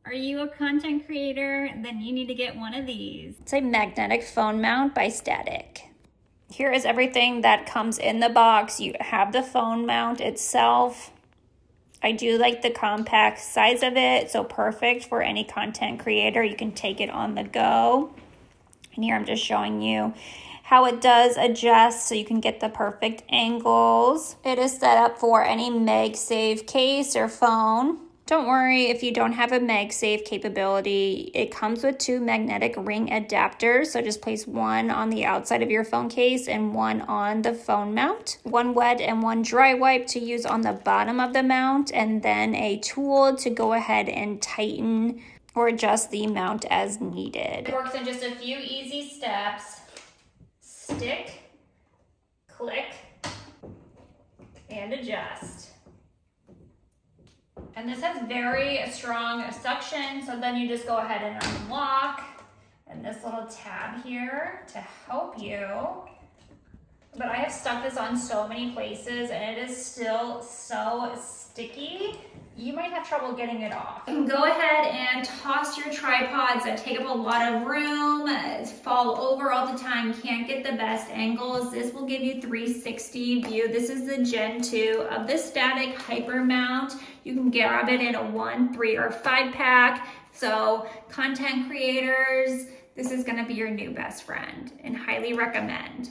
Are you a content creator? Then you need to get one of these. It's a magnetic phone mount by Statik. Here is everything that comes in the box. You have the phone mount itself. I do like the compact size of it, so perfect for any content creator. You can take it on the go. And here I'm just showing you how it does adjust so you can get the perfect angles. It is set up for any Magsafe case or phone. Don't worry if you don't have a Magsafe capability. It comes with 2 magnetic ring adapters, so just place one on the outside of your phone case and one on the phone mount. One wet and one dry wipe to use on the bottom of the mount, and then a tool to go ahead and tighten or adjust the mount as needed. It works in just a few easy steps. Stick, click, and adjust. And this has very strong suction, so then you just go ahead and unlock, and this little tab here to help you. But I have stuck this on so many places and it is still so sticky. You might have trouble getting it off. You can go ahead and toss your tripods that take up a lot of room, fall over all the time, can't get the best angles. This will give you 360 view. This is the Gen 2 of the Statik HyperMount. You can grab it in a 1, 3, or 5 pack. So content creators, this is gonna be your new best friend and highly recommend.